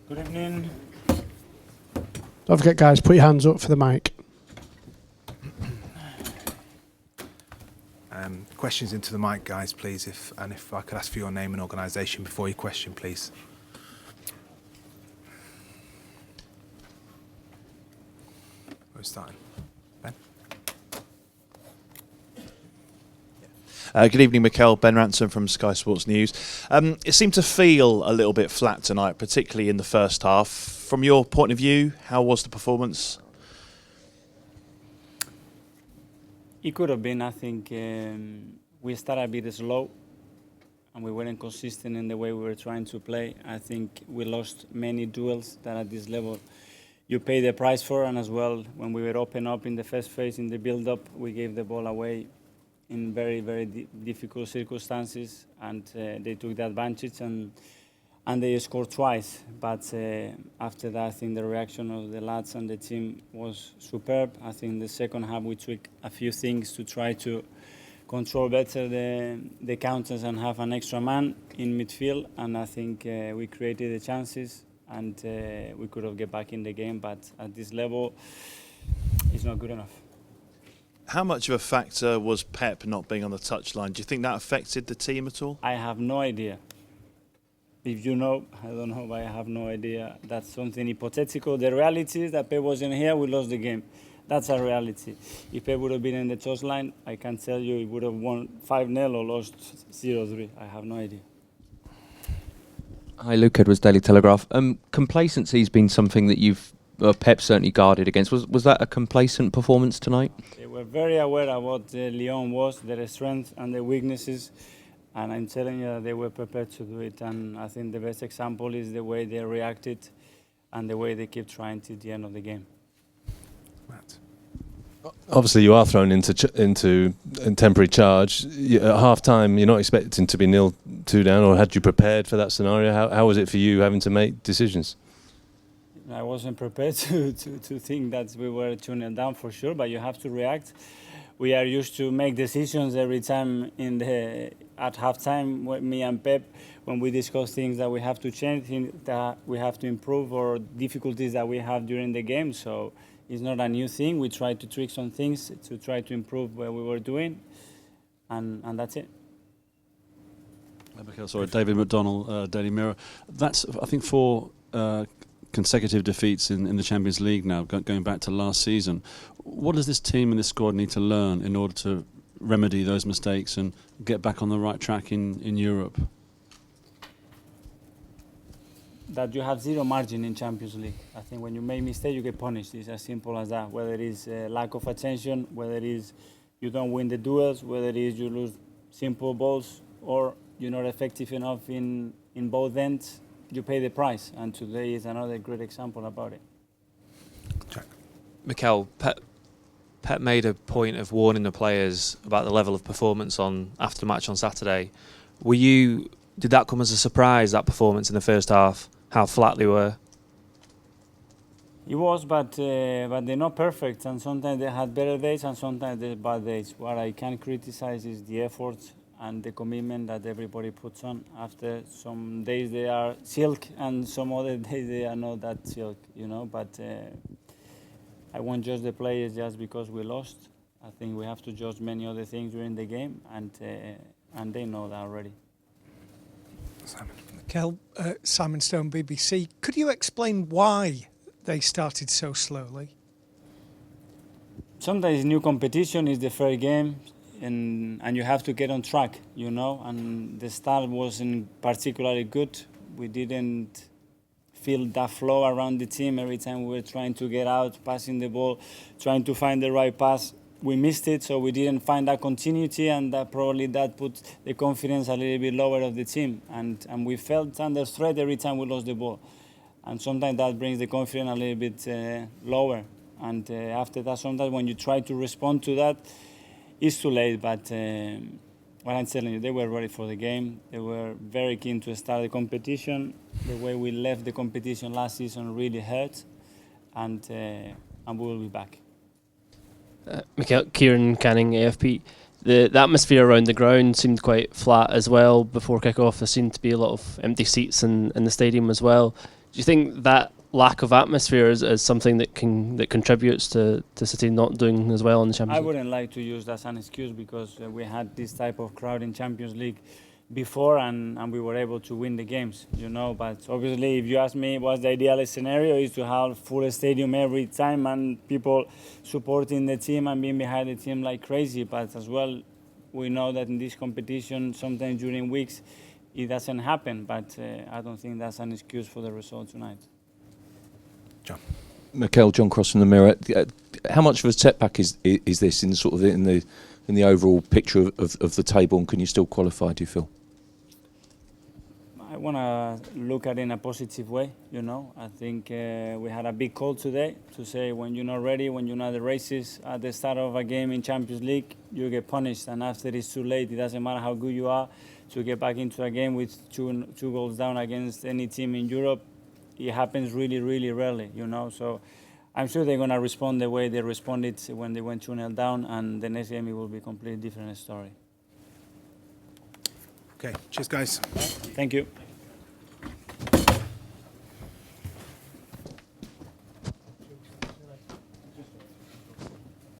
Good evening. Don't forget, guys, put your hands up for the mic. Questions into the mic, guys, please. If I could ask for your name and organisation before your question, please. We're starting. Ben? Good evening, Mikel. Ben Ransom from Sky Sports News. It seemed to feel a little bit flat tonight, particularly in the first half. From your point of view, how was the performance? It could have been. I think we started a bit slow and we weren't consistent in the way we were trying to play. I think we lost many duels that at this level you pay the price for, and as well when we were open up in the first phase in the build-up, we gave the ball away in very, very difficult circumstances, and they took the advantage and they scored twice. But after that, I think the reaction of the lads and the team was superb. I think in the second half we took a few things to try to control better the counters and have an extra man in midfield, and I think we created the chances and we could have get back in the game, but at this level it's not good enough. How much of a factor was Pep not being on the touchline? Do you think that affected the team at all? I have no idea. If you know, I don't know, but I have no idea. That's something hypothetical. The reality is that Pep wasn't here, we lost the game. That's a reality. If Pep would have been in the touchline, I can tell you he would have won 5-0 or lost 0-3. I have no idea. Hi, Luke Edwards, Daily Telegraph. Complacency's been something that Pep certainly guarded against. Was that a complacent performance tonight? They were very aware of what Lyon was, their strengths and their weaknesses, and I'm telling you that they were prepared to do it. And I think the best example is the way they reacted and the way they kept trying till the end of the game. Matt? Obviously, you are thrown into temporary charge. At half-time, you're not expecting to be 0-2 down, or had you prepared for that scenario? How was it for you having to make decisions? I wasn't prepared to think that we were 2-0 down for sure, but you have to react. We are used to make decisions every time at halftime, me and Pep, when we discuss things that we have to change, things that we have to improve, or difficulties that we have during the game. So it's not a new thing. We try to tweak some things to try to improve what we were doing, and that's it. Sorry, David McDonnell, Daily Mirror. That's, I think, 4 consecutive defeats in the Champions League now, going back to last season. What does this team and this squad need to learn in order to remedy those mistakes and get back on the right track in Europe? That you have zero margin in Champions League. I think when you make mistakes, you get punished. It's as simple as that. Whether it is lack of attention, whether it is you don't win the duels, whether it is you lose simple balls, or you're not effective enough in both ends, you pay the price. And today is another great example about it. Jack? Mikel, Pep made a point of warning the players about the level of performance after the match on Saturday. Did that come as a surprise, that performance in the first half? How flat they were? It was, but they're not perfect, and sometimes they had better days and sometimes they had bad days. What I can criticize is the effort and the commitment that everybody puts on. After some days they are silk and some other days they are not that silk, but I won't judge the players just because we lost. I think we have to judge many other things during the game, and they know that already. Simon? Mikel, Simon Stone, BBC. Could you explain why they started so slowly? Sometimes new competition is the fair game, and you have to get on track, and the start wasn't particularly good. We didn't feel that flow around the team. Every time we were trying to get out, passing the ball, trying to find the right pass, we missed it, so we didn't find that continuity, and that put the confidence a little bit lower of the team, and we felt under threat every time we lost the ball, and sometimes that brings the confidence a little bit lower, and after that, sometimes when you try to respond to that, it's too late. But what I'm telling you, they were ready for the game. They were very keen to start the competition. The way we left the competition last season really hurt, and we will be back. Mikel, Kieran Canning, AFP. The atmosphere around the ground seemed quite flat as well before kick-off. There seemed to be a lot of empty seats in the stadium as well. you think that lack of atmosphere is something that contributes to City not doing as well in the Champions I League? wouldn't like to use that as an excuse because we had this type of crowd in Champions League before and we were able to win the games, you know. But obviously, if you ask me what's the ideal scenario, is to have full stadium every time and people supporting the team and being behind the team like crazy. But as well, we know that in this competition, sometimes during weeks, it doesn't happen. But I don't think that's an excuse for the result tonight. John. Mikel, John Cross from the Mirror. How much of a setback is this in sort of in the overall picture of the table, and can you still qualify, do you feel? I want to look at it in a positive way, you know. I think we had a big call today to say when you're not ready, when you're not the races at the start of a game in Champions League, you get punished. And after it's too late, it doesn't matter how good you are, to get back into a game with two goals down against any team in Europe, it happens really, really rarely, you know. So I'm sure they're going to respond the way they responded when they went 2-0 down, and the next game it will be a completely different story. Okay, cheers guys. Thank you.